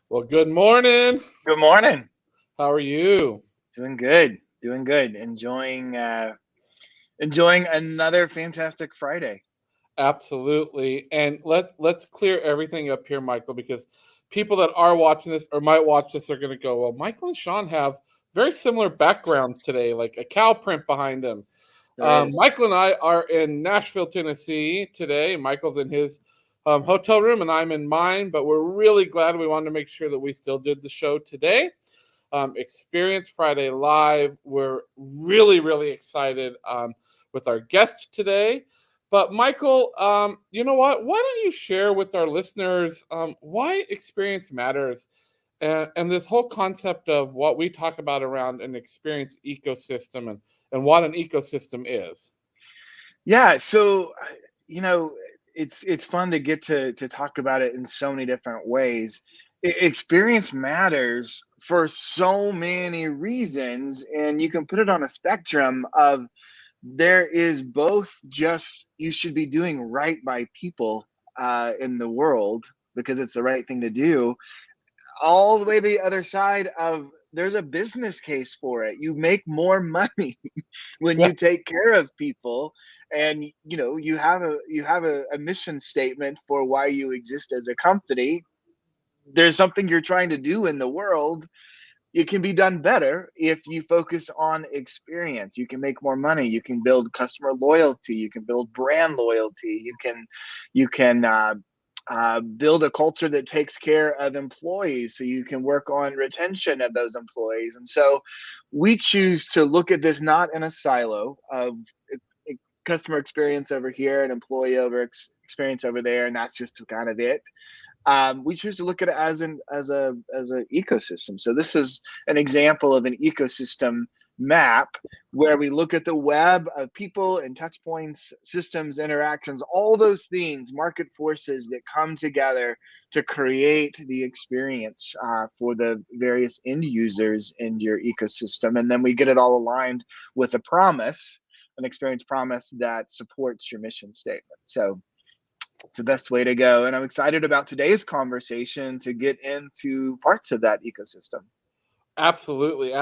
Well, good morning. Good morning. How are you? Doing good. Enjoying another fantastic Friday. Absolutely. And let's clear everything up here, Michael, because people that are watching this or might watch this are going to go, well, Michael and Shawn have very similar backgrounds today, like a cow print behind them. Michael and I are in Nashville, Tennessee today. Michael's in his hotel room and I'm in mine, but we're really glad. We wanted to make sure that we still did the show today. Experience Friday Live. We're really, really excited with our guest today. But Michael, you know what? Why don't you share with our listeners why experience matters and this whole concept of what we talk about around an experience ecosystem and what an ecosystem is? Yeah, so it's fun to get to talk about it in so many different ways. Experience matters for so many reasons, and you can put it on a spectrum of there is both just you should be doing right by people in the world because it's the right thing to do, all the way to the other side of there's a business case for it. You make more money when you take care of people, and you have a mission statement for why you exist as a company. There's something you're trying to do in the world. It can be done better if you focus on experience. You can make more money. You can build customer loyalty. You can build brand loyalty. You can build a culture that takes care of employees, so you can work on retention of those employees. And so we choose to look at this not in a silo of customer experience over here and employee experience over there, and that's just kind of it. We choose to look at it as an ecosystem. So this is an example of an ecosystem map where we look at the web of people and touch points, systems, interactions, all those things, market forces that come together to create the experience for the various end users in your ecosystem. And then we get it all aligned with a promise, an experience promise that supports your mission statement. So it's the best way to go. And I'm excited about today's conversation to get into parts of that ecosystem. Absolutely.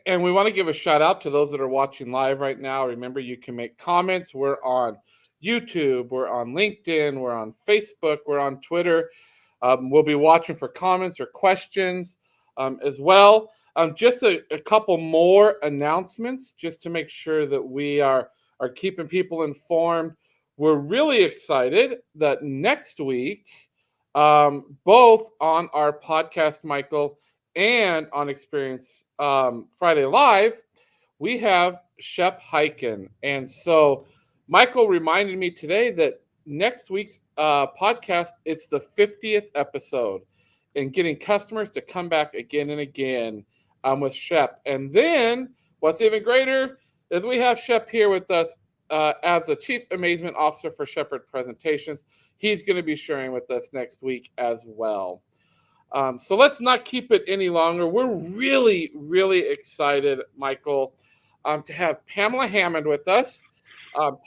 And we want to give a shout out to those that are watching live right now. Remember, you can make comments. We're on YouTube, we're on LinkedIn, we're on Facebook, we're on Twitter. We'll be watching for comments or questions as well. Just a couple more announcements just to make sure that we are keeping people informed. We're really excited that next week, both on our podcast, Michael, and on Experience Friday Live, we have Shep Hyken. And so Michael reminded me today that next week's podcast, it's the 50th episode, and getting customers to come back again and again with Shep. And then what's even greater is we have Shep here with us as the Chief Amazement Officer for Shepherd Presentations. He's going to be sharing with us next week as well. So let's not keep it any longer. We're really, really excited, Michael, to have Pamela Hammond with us.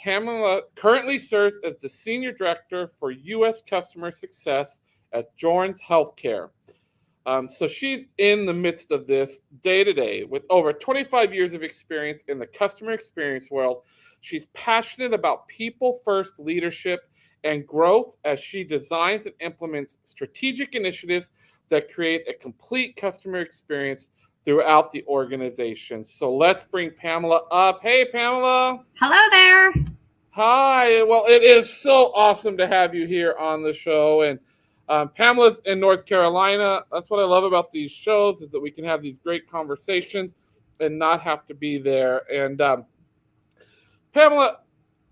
Pamela currently serves as the Senior Director for U.S. Customer Success at Jorns Healthcare. So she's in the midst of this day to day with over 25 years of experience in the customer experience world. She's passionate about people first leadership and growth as she designs and implements strategic initiatives that create a complete customer experience throughout the organization. So let's bring Pamela up. Hey, Pamela. Hello there. Hi. Well, it is so awesome to have you here on the show. And Pamela's in North Carolina. That's what I love about these shows, is that we can have these great conversations and not have to be there. And Pamela,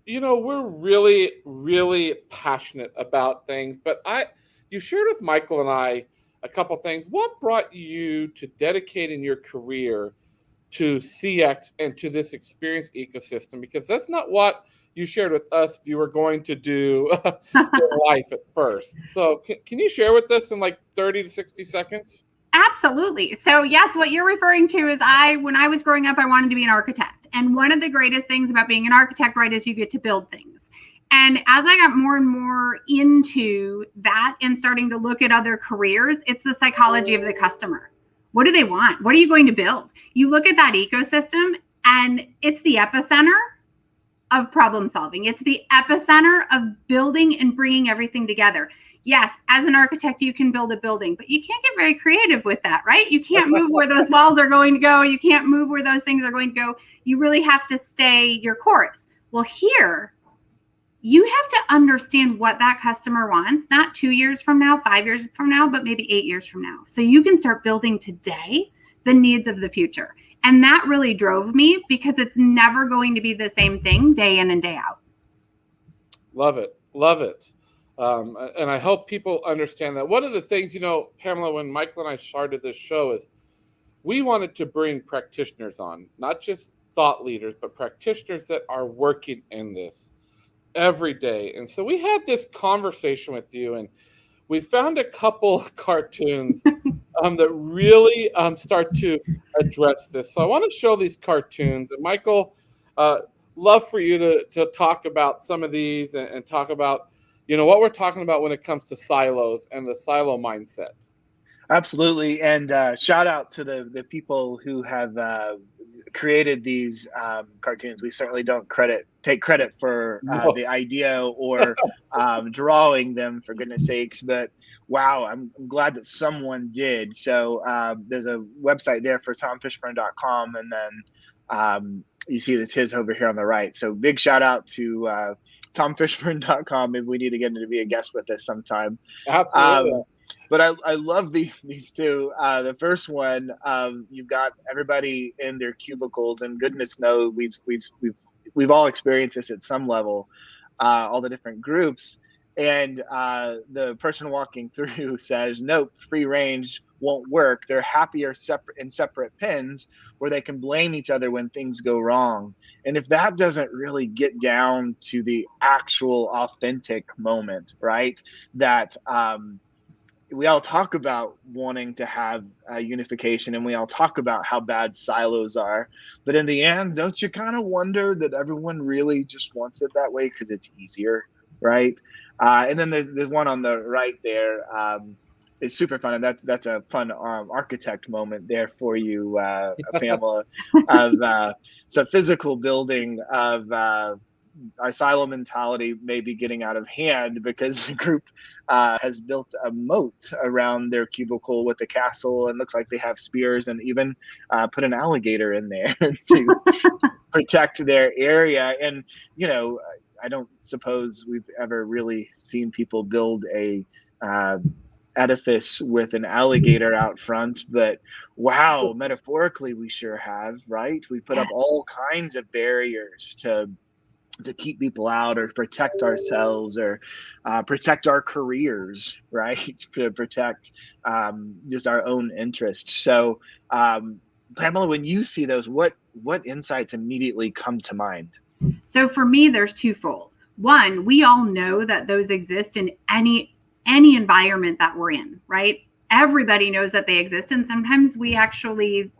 we're really, really passionate about things, but you shared with Michael and I a couple things. What brought you to dedicating your career to CX and to this experience ecosystem? Because that's not what you shared with us you were going to do in life at first. So can you share with us in like 30 to 60 seconds? Absolutely. So yes, what you're referring to is when I was growing up, I wanted to be an architect. And one of the greatest things about being an architect, right, is you get to build things. And as I got more and more into that and starting to look at other careers, it's the psychology of the customer. What do they want? What are you going to build? You look at that ecosystem and it's the epicenter of problem solving. It's the epicenter of building and bringing everything together. Yes, as an architect, you can build a building, but you can't get very creative with that, right? You can't move where those walls are going to go. You can't move where those things are going to go. You really have to stay your course. Well, here, you have to understand what that customer wants, not 2 years from now, 5 years from now, but maybe 8 years from now. So you can start building today the needs of the future. And that really drove me because it's never going to be the same thing day in and day out. Love it. Love it. And I hope people understand that. One of the things, Pamela, when Michael and I started this show, is we wanted to bring practitioners on, not just thought leaders, but practitioners that are working in this every day. And so we had this conversation with you, and we found a couple of cartoons that really start to address this. So I want to show these cartoons. And Michael, love for you to talk about some of these and talk about what we're talking about when it comes to silos and the silo mindset. Absolutely. And shout out to the people who have created these cartoons. We certainly don't take credit for the idea or drawing them, for goodness sakes. But wow, I'm glad that someone did. So there's a website there for tomfishburne.com. And then you see it's his over here on the right. So big shout out to tomfishburne.com if we need to get him to be a guest with us sometime. Absolutely. But I love these two. The first one, you've got everybody in their cubicles, and goodness knows we've all experienced this at some level, all the different groups. And the person walking through says, "Nope, free range won't work." They're happier in separate pins where they can blame each other when things go wrong. And if that doesn't really get down to the actual authentic moment, right? That we all talk about wanting to have unification, and we all talk about how bad silos are. But in the end, don't you kind of wonder that everyone really just wants it that way because it's easier, right? And then there's one on the right there. It's super fun, and that's a fun architect moment there for you, Pamela. It's a physical building of our silo mentality may be getting out of hand because the group has built a moat around their cubicle with a castle, and looks like they have spears and even put an alligator in there to protect their area. And I don't suppose we've ever really seen people build a edifice with an alligator out front, but wow, metaphorically we sure have, right? We put up all kinds of barriers to keep people out, or protect ourselves, or protect our careers, right? To protect just our own interests. So Pamela, when you see those, what insights immediately come to mind? So for me, there's twofold. One, we all know that those exist in any environment that we're in, right? Everybody knows that they exist. And sometimes we actually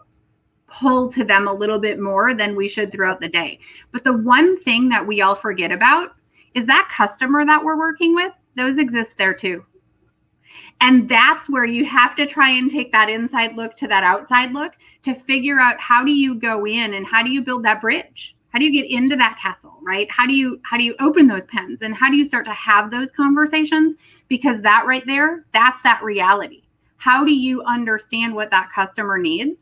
pull to them a little bit more than we should throughout the day. But the one thing that we all forget about is that customer that we're working with, those exist there too. And that's where you have to try and take that inside look to that outside look to figure out how do you go in and how do you build that bridge? How do you get into that castle, right? How do you open those pens and how do you start to have those conversations? Because that right there, that's that reality. How do you understand what that customer needs?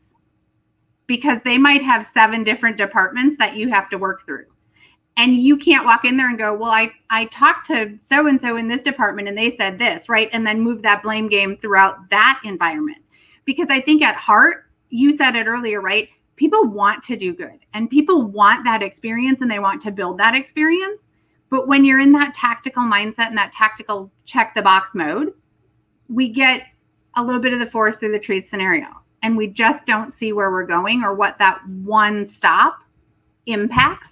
Because they might have 7 different departments that you have to work through. And you can't walk in there and go, well, I talked to so-and-so in this department and they said this, right? And then move that blame game throughout that environment. Because I think at heart, you said it earlier, right? People want to do good and people want that experience and they want to build that experience. But when you're in that tactical mindset and that tactical check the box mode, we get a little bit of the forest through the trees scenario. And we just don't see where we're going or what that one stop impacts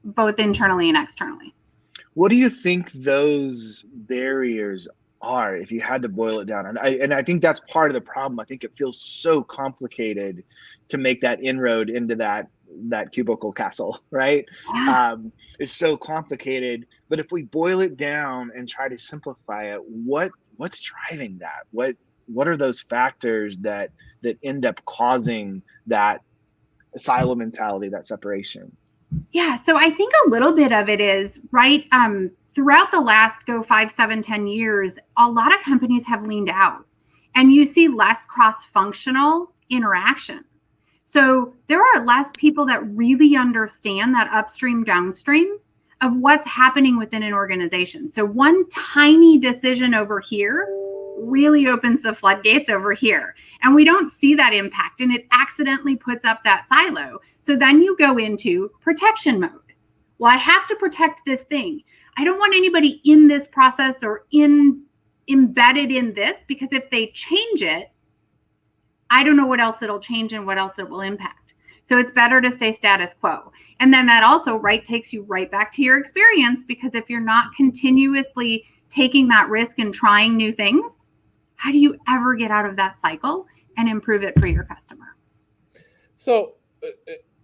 both internally and externally. What do you think those barriers are if you had to boil it down? And I think that's part of the problem. I think it feels so complicated to make that inroad into that cubicle castle, right? Yeah. It's so complicated. But if we boil it down and try to simplify it, what's driving that? What are those factors that end up causing that silo mentality, that separation? Yeah. So I think a little bit of it is, right, throughout the last 5, 7, 10 years, a lot of companies have leaned out and you see less cross-functional interaction. So there are less people that really understand that upstream, downstream of what's happening within an organization. So one tiny decision over here really opens the floodgates over here. And we don't see that impact and it accidentally puts up that silo. So then you go into protection mode. Well, I have to protect this thing. I don't want anybody in this process or embedded in this because if they change it, I don't know what else it'll change and what else it will impact. So it's better to stay status quo. And then that also, right, takes you right back to your experience because if you're not continuously taking that risk and trying new things, how do you ever get out of that cycle and improve it for your customer? So,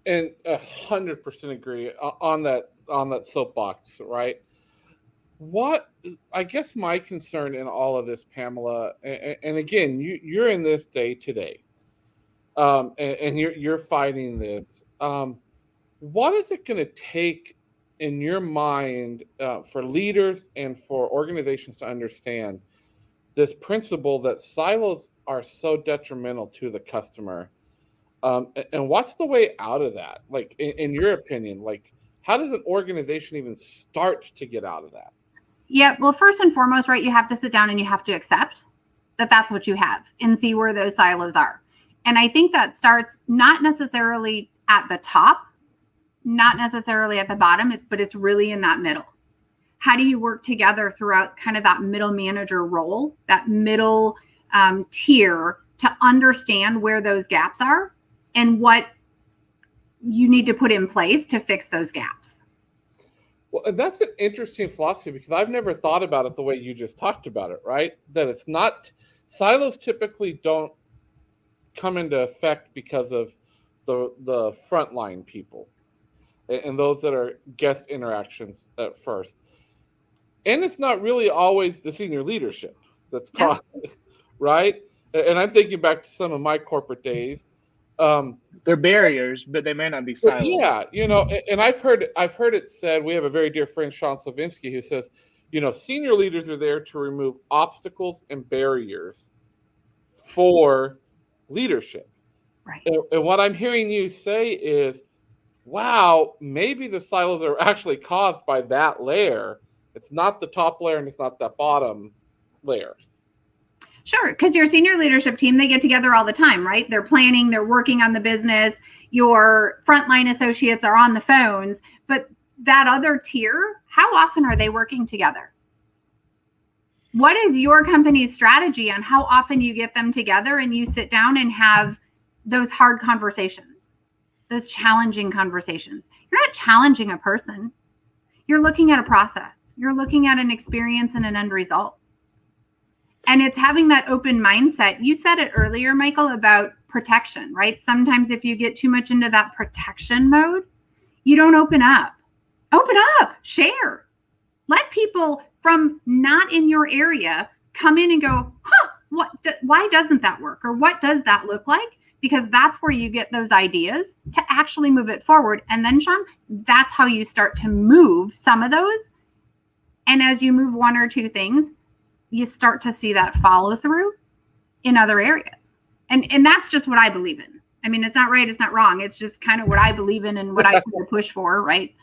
and 100% agree on that soapbox, right? What I guess my concern in all of this, Pamela, and again, you're in this day to day, and you're fighting this. What is it going to take in your mind for leaders and for organizations to understand this principle that silos are so detrimental to the customer? And what's the way out of that? Like, in your opinion, like, how does an organization even start to get out of that? Yeah, well, first and foremost, right, you have to sit down and you have to accept that that's what you have and see where those silos are. And I think that starts not necessarily at the top, not necessarily at the bottom, but it's really in that middle. How do you work together throughout kind of that middle manager role, that middle tier to understand where those gaps are and what you need to put in place to fix those gaps? Well, and that's an interesting philosophy because I've never thought about it the way you just talked about it, right? That it's not, silos typically don't come into effect because of the frontline people and those that are guest interactions at first. And it's not really always the senior leadership that's caused it, right? And I'm thinking back to some of my corporate days. They're barriers, but they may not be silos. Yeah, and I've heard it said, we have a very dear friend, Shawn who says, senior leaders are there to remove obstacles and barriers for leadership. Right. And what I'm hearing you say is, wow, maybe the silos are actually caused by that layer. It's not the top layer and it's not that bottom layer. Sure, because your senior leadership team, they get together all the time, right? They're planning, they're working on the business. Your frontline associates are on the phones. But that other tier, how often are they working together? What is your company's strategy on how often you get them together and you sit down and have those hard conversations, those challenging conversations? You're not challenging a person. You're looking at a process. You're looking at an experience and an end result. And it's having that open mindset. You said it earlier, Michael, about protection, right? Sometimes if you get too much into that protection mode, you don't open up. Open up, share. Let people from not in your area come in and go, why doesn't that work? Or what does that look like? Because that's where you get those ideas to actually move it forward. And then, Shawn, that's how you start to move some of those. And as you move one or two things, you start to see that follow through in other areas. And that's just what I believe in. I mean, it's not right, it's not wrong. It's just kind of what I believe in and what I push for, right?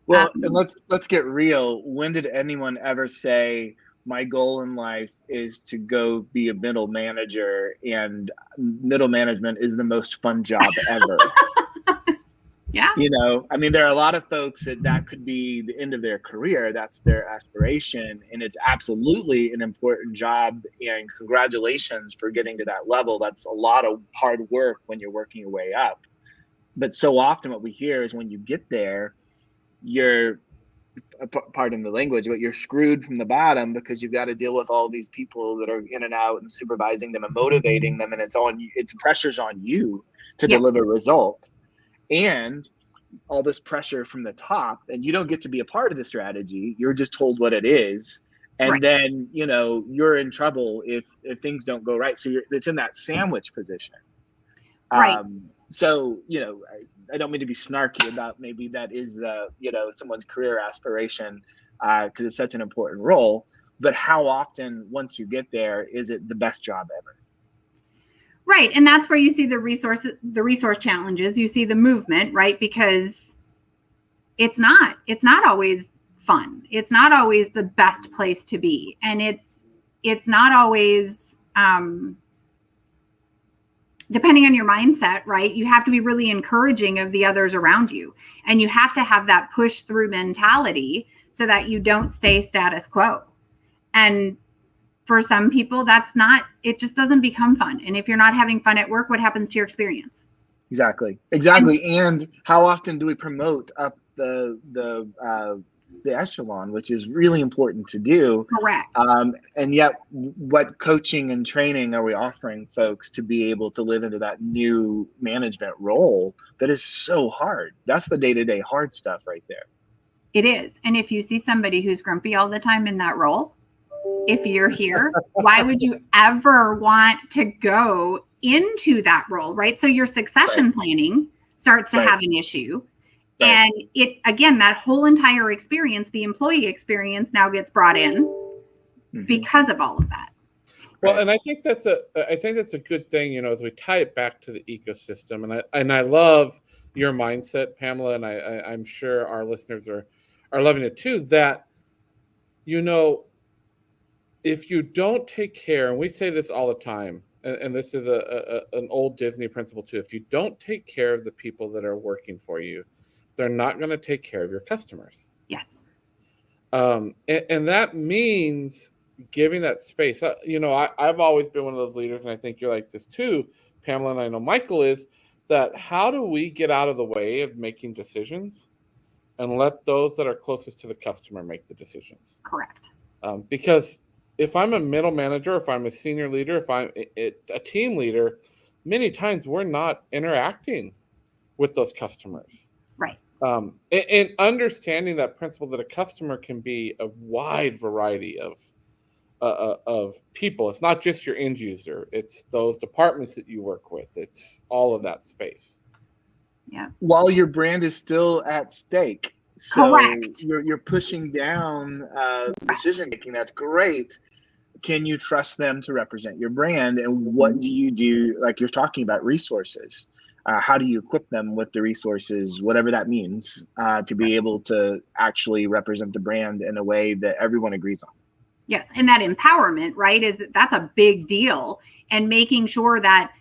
Well, and let's get real. When did anyone ever say, my goal in life is to go be a middle manager, and middle management is the most fun job ever? Yeah. I mean, there are a lot of folks that could be the end of their career. That's their aspiration. And it's absolutely an important job. And congratulations for getting to that level. That's a lot of hard work when you're working your way up. But so often what we hear is when you get there, you're, pardon the language, but you're screwed from the bottom because you've got to deal with all these people that are in and out and supervising them and motivating them. And it's pressure's on you to deliver results. And all this pressure from the top, and you don't get to be a part of the strategy. You're just told what it is. And then, you're in trouble if things don't go right. So it's in that sandwich position. Right. So, I don't mean to be snarky about maybe that is, someone's career aspiration because it's such an important role. But how often, once you get there, is it the best job ever? Right. And that's where you see the resource challenges. You see the movement, right? Because it's not always fun. It's not always the best place to be. And it's not always, depending on your mindset, right? You have to be really encouraging of the others around you. And you have to have that push through mentality so that you don't stay status quo. And for some people, it just doesn't become fun. And if you're not having fun at work, what happens to your experience? Exactly. And how often do we promote up the echelon, which is really important to do? Correct. And yet, what coaching and training are we offering folks to be able to live into that new management role that is so hard? That's the day-to-day hard stuff right there. It is. And if you see somebody who's grumpy all the time in that role, if you're here, why would you ever want to go into that role, right? So your succession planning starts to have an issue. And again, that whole entire experience, the employee experience, now gets brought in because of all of that. Well, and I think that's a good thing, as we tie it back to the ecosystem. And I love your mindset, Pamela, and I'm sure our listeners are loving it too, that, if you don't take care, and we say this all the time, and this is an old Disney principle too, if you don't take care of the people that are working for you, they're not going to take care of your customers. Yes. And that means giving that space. I've always been one of those leaders, and I think you're like this too, Pamela, and I know Michael is, that how do we get out of the way of making decisions and let those that are closest to the customer make the decisions? Correct. Because if I'm a middle manager, if I'm a senior leader, if I'm a team leader, many times we're not interacting with those customers. Right. And understanding that principle that a customer can be a wide variety of people. It's not just your end user. It's those departments that you work with. It's all of that space. Yeah. While your brand is still at stake. So correct. You're pushing down decision making. That's great. Can you trust them to represent your brand? And what do you do? Like you're talking about resources. How do you equip them with the resources, whatever that means, to be able to actually represent the brand in a way that everyone agrees on? Yes. And that empowerment, right, that's a big deal. And making sure that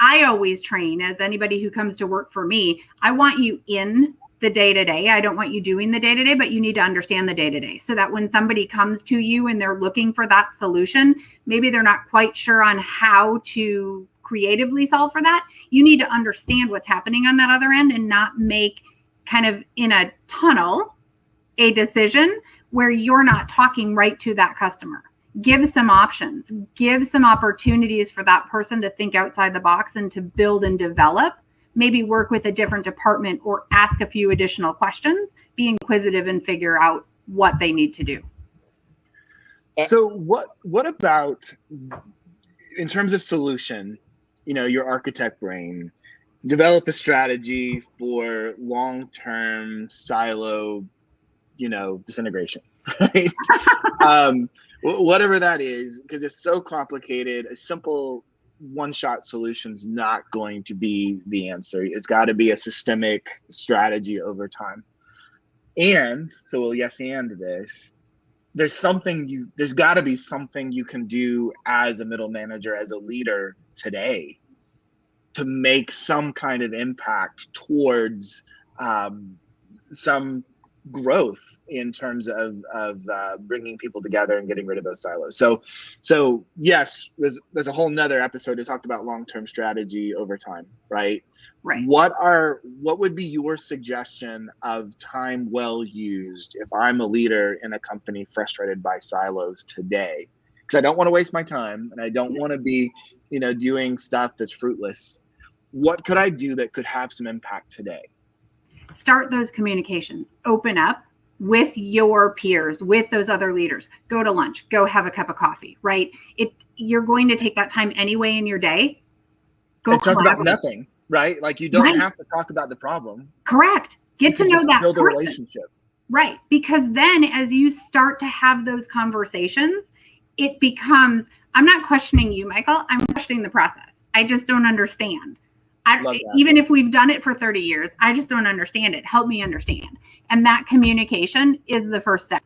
I always train, as anybody who comes to work for me, I want you in the day-to-day. I don't want you doing the day-to-day, but you need to understand the day-to-day so that when somebody comes to you and they're looking for that solution, maybe they're not quite sure on how to creatively solve for that. You need to understand what's happening on that other end and not make kind of in a tunnel a decision where you're not talking right to that customer. give some options, give some opportunities for that person to think outside the box and to build and develop, maybe work with a different department or ask a few additional questions, be inquisitive and figure out what they need to do. So what about in terms of solution, your architect brain, develop a strategy for long-term silo, disintegration, right? Whatever that is, because it's so complicated, a simple one-shot solution is not going to be the answer. It's got to be a systemic strategy over time. And so we'll yes and this. There's got to be something you can do as a middle manager, as a leader today, to make some kind of impact towards some growth in terms of bringing people together and getting rid of those silos. So yes, there's a whole nother episode to talk about long-term strategy over time, right? Right. What would be your suggestion of time well used if I'm a leader in a company frustrated by silos today? Because I don't want to waste my time and I don't want to be, doing stuff that's fruitless. What could I do that could have some impact today? Start those communications. Open up with your peers, with those other leaders. Go to lunch. Go have a cup of coffee, right? You're going to take that time anyway in your day. Go and talk about nothing, right? Like you don't have to talk about the problem. Correct. Get to know that build person. A relationship. Right. Because then as you start to have those conversations, it becomes, I'm not questioning you, Michael. I'm questioning the process. I just don't understand. Even if we've done it for 30 years, I just don't understand it. Help me understand. And that communication is the first step.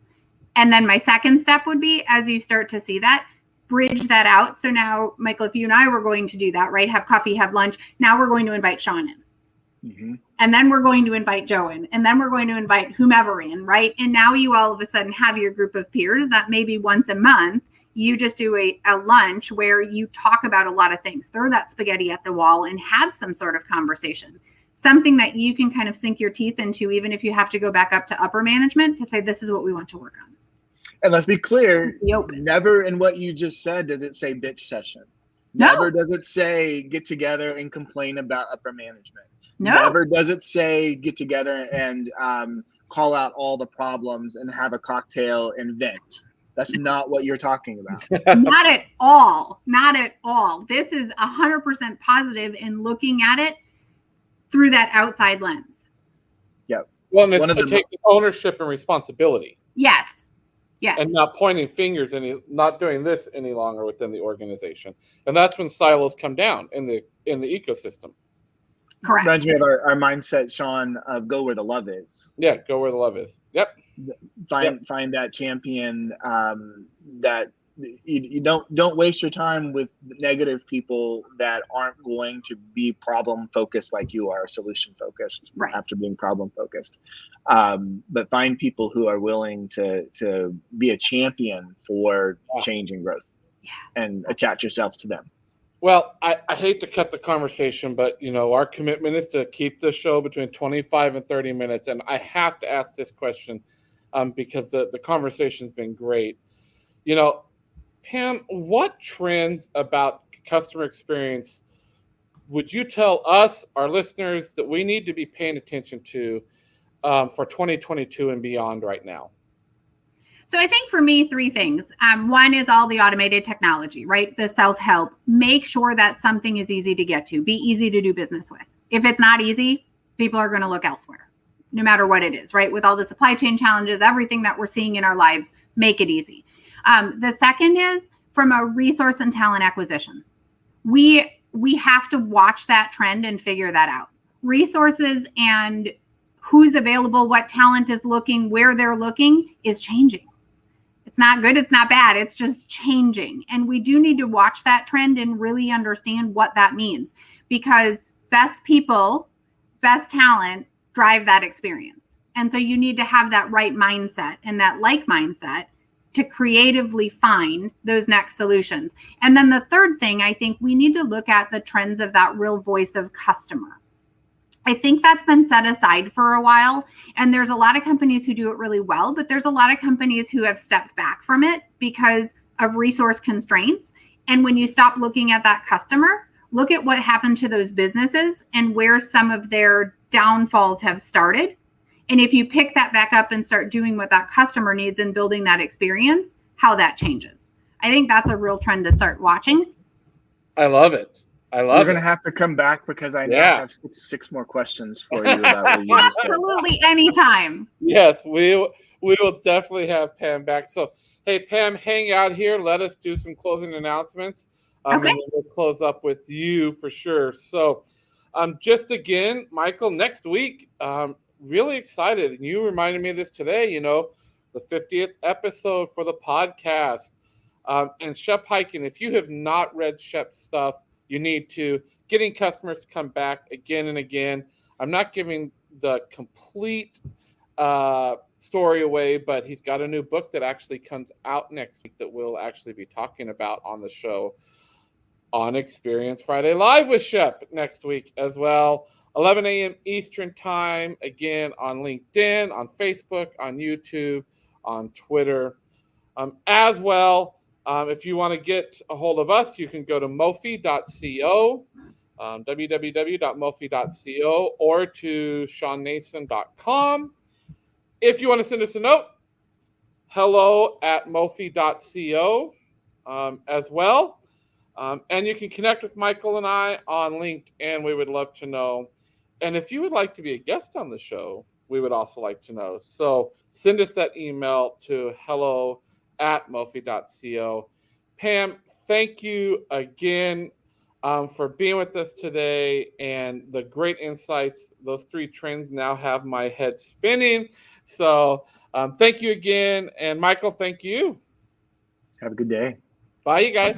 And then my second step would be, as you start to see that, bridge that out. So now, Michael, if you and I were going to do that, right? Have coffee, have lunch. Now we're going to invite Shawn in. Mm-hmm. And then we're going to invite Joe in. And then we're going to invite whomever in, right? And now you all of a sudden have your group of peers that maybe once a month, you just do a lunch where you talk about a lot of things. Throw that spaghetti at the wall and have some sort of conversation. Something that you can kind of sink your teeth into, even if you have to go back up to upper management to say, this is what we want to work on. And let's be clear, never in what you just said does it say bitch session. No. Never does it say get together and complain about upper management. No. Never does it say get together and call out all the problems and have a cocktail and vent. That's not what you're talking about. Not at all. Not at all. This is 100% positive in looking at it through that outside lens. Yep. Well, and it's taking ownership and responsibility. Yes. Yes. And not pointing fingers not doing this any longer within the organization. And that's when silos come down in the ecosystem. Correct. Reminds me of our mindset, Shawn, of go where the love is. Yeah, go where the love is. Yep. Find that champion that you don't waste your time with negative people that aren't going to be problem focused like you are, solution focused, right, after being problem focused. But find people who are willing to be a champion for change and growth, and attach yourself to them. Well, I hate to cut the conversation, but our commitment is to keep the show between 25 and 30 minutes. And I have to ask this question because the conversation's been great. Pam, what trends about customer experience would you tell us, our listeners, that we need to be paying attention to for 2022 and beyond right now? So I think for me, three things. One is all the automated technology, right? The self-help. Make sure that something is easy to get to. Be easy to do business with. If it's not easy, people are going to look elsewhere, no matter what it is, right? With all the supply chain challenges, everything that we're seeing in our lives, make it easy. The second is from a resource and talent acquisition. We have to watch that trend and figure that out. Resources and who's available, what talent is looking, where they're looking is changing. It's not good, it's not bad, it's just changing. And we do need to watch that trend and really understand what that means, because best people, best talent drive that experience. And so you need to have that right mindset and that like mindset to creatively find those next solutions. And then the third thing, I think we need to look at the trends of that real voice of customer. I think that's been set aside for a while, and there's a lot of companies who do it really well, but there's a lot of companies who have stepped back from it because of resource constraints. And when you stop looking at that customer, look at what happened to those businesses and where some of their downfalls have started. And if you pick that back up and start doing what that customer needs and building that experience, how that changes. I think that's a real trend to start watching. I love it. I love You're going it. to have to come back because I now have six more questions for you about what you just said. Absolutely, anytime. Yes, we will definitely have Pam back. So, hey, Pam, hang out here. Let us do some closing announcements. Okay. And then we'll close up with you for sure. So, just again, Michael, next week, really excited. And you reminded me of this today, the 50th episode for the podcast. And Shep Hyken, if you have not read Shep's stuff, you need to. Getting customers to come back again and again. I'm not giving the complete story away, but he's got a new book that actually comes out next week that we'll actually be talking about on the show on Experience Friday Live with Shep next week as well. 11 a.m. Eastern time, again on LinkedIn, on Facebook, on YouTube, on Twitter. As well, if you want to get a hold of us, you can go to mofi.co, www.mofi.co, or to ShawnNason.com. If you want to send us a note, hello@mofi.co as well. And you can connect with Michael and I on LinkedIn. We would love to know. And if you would like to be a guest on the show, we would also like to know. So send us that email to hello@mofi.co. Pam, thank you again for being with us today and the great insights. Those 3 trends now have my head spinning. So thank you again. And Michael, thank you. Have a good day. Bye, you guys.